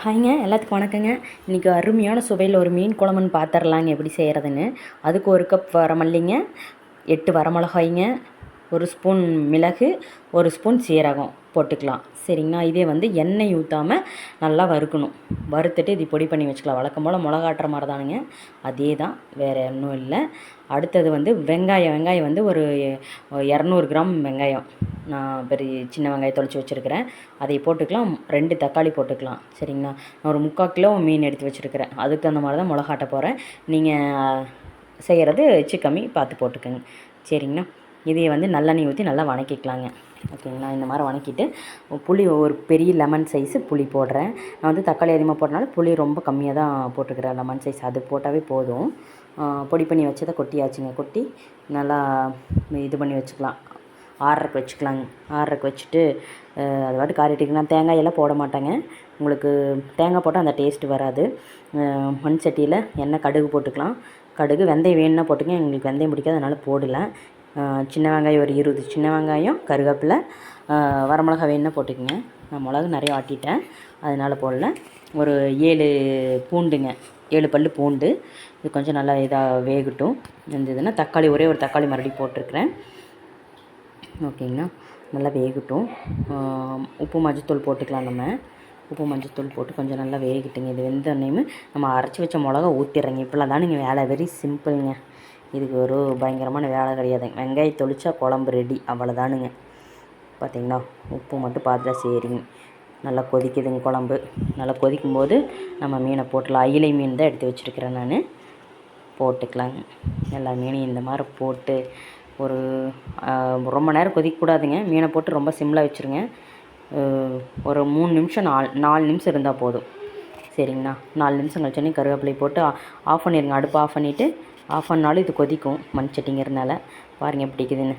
ஹாய்ங்க, எல்லாத்துக்கும் வணக்கங்க. இன்றைக்கி அருமையான சுவையில் ஒரு மீன் குழம்புன்னு பார்த்துர்லாங்க எப்படி செய்கிறதுன்னு. அதுக்கு 1 கப் வரமல்லிங்க, 8 வரமிளகாய்ங்க, 1 ஸ்பூன் மிளகு, 1 ஸ்பூன் சீரகம் போட்டுக்கலாம். சரிங்களா? இதே எண்ணெய் ஊற்றாமல் நல்லா வறுக்கணும். வறுத்துட்டு இது பொடி பண்ணி வச்சுக்கலாம். வழக்கம் போல் மிளகாட்டுற மாதிரி தானுங்க, அதே தான், வேறு ஒன்றும் இல்லை. அடுத்தது வெங்காயம் ஒரு 200 கிராம் வெங்காயம், நான் சின்ன வெங்காயம் தொளிச்சு வச்சுருக்கிறேன், அதை போட்டுக்கலாம். 2 தக்காளி போட்டுக்கலாம். சரிங்களா? நான் ஒரு 3/4 கிலோ மீன் எடுத்து வச்சுருக்கிறேன், அதுக்கு அந்த மாதிரி தான் மிளகாட்ட போகிறேன். நீங்கள் செய்கிறது கம்மி பார்த்து போட்டுக்கோங்க. சரிங்களா? இதை நல்லெண்ணெய் ஊற்றி நல்லா வணக்கிக்கலாங்க. ஓகேங்களா? இந்த மாதிரி வணக்கிட்டு புளி ஒரு பெரிய லெமன் சைஸு புளி போடுறேன். நான் தக்காளி அதிகமாக போட்டனால புளி ரொம்ப கம்மியாக தான் போட்டுக்கிறேன். லெமன் சைஸ் அது போட்டாவே போதும். பொடி பண்ணி வச்சதை கொட்டியாச்சுங்க. கொட்டி நல்லா இது பண்ணி வச்சுக்கலாம். ஆறரைக்கு வச்சுக்கலாங்க. ஆறரைக்கு வச்சுட்டு அது பாட்டு காரிட்டிக்கு. நான் தேங்காயெல்லாம் போட மாட்டேங்க. உங்களுக்கு தேங்காய் போட்டால் அந்த டேஸ்ட்டு வராது. மண் சட்டியில் எண்ணெய், கடுகு போட்டுக்கலாம். கடுகு, வெந்தயம் வேணுன்னா போட்டுங்க. எங்களுக்கு வெந்தயம் பிடிக்காது, அதனால் போடல. சின்ன வெங்காயம் ஒரு 20 சின்ன வெங்காயம், கருவேப்பிலை, வரமிளகா வேணுன்னா போட்டுக்கோங்க. நான் மிளகு நிறைய ஆட்டிட்டேன், அதனால் போடல. ஒரு 7 பூண்டுங்க, 7 பல் பூண்டு. இது கொஞ்சம் நல்லா இதாக வேகட்டும். இருந்ததுன்னா தக்காளி, ஒரே ஒரு தக்காளி மறுபடியும் போட்டிருக்கிறேன். ஓகேங்களா? நல்லா வேகட்டும். உப்பு மஞ்சத்தூள் போட்டுக்கலாம். நம்ம உப்பு மஞ்சத்தூள் போட்டு கொஞ்சம் நல்லா வேகட்டுங்க. இது வெந்தோடனேயுமே நம்ம அரைச்சி வச்ச மிளகா ஊற்றிடுறேங்க. இப்போலாம் தானுங்க வேலை, வெரி சிம்பிளுங்க. இதுக்கு ஒரு பயங்கரமான வேலை கிடையாதுங்க. வெங்காயம் தொளிச்சா குழம்பு ரெடி, அவ்வளோதானுங்க. பார்த்திங்களா? உப்பு மட்டும் பார்த்துட்டா சரிங்க. நல்லா கொதிக்குதுங்க குழம்பு. நல்லா கொதிக்கும்போது நம்ம மீனை போட்டுடலாம். அயிலை மீன் தான் எடுத்து வச்சுருக்கிறேன் நான், போட்டுக்கலாங்க. எல்லா மீனையும் இந்த மாதிரி போட்டு ஒரு ரொம்ப நேரம் கொதிக்கக்கூடாதுங்க. மீனை போட்டு ரொம்ப சிம்மில் வச்சுருங்க. ஒரு 3 நிமிஷம் 4 நிமிஷம் இருந்தால் போதும். சரிங்களா? 4 நிமிஷம் கழிச்சோன்னே கருவேப்பிலை போட்டு ஆஃப் பண்ணிடுங்க. அடுப்பு ஆஃப் பண்ணிவிட்டு, ஆஃப் பண்ணாலும் இது கொதிக்கும், மண் சட்டிங்கிறதுனால. பாருங்கள் எப்படி இருக்குதுன்னு.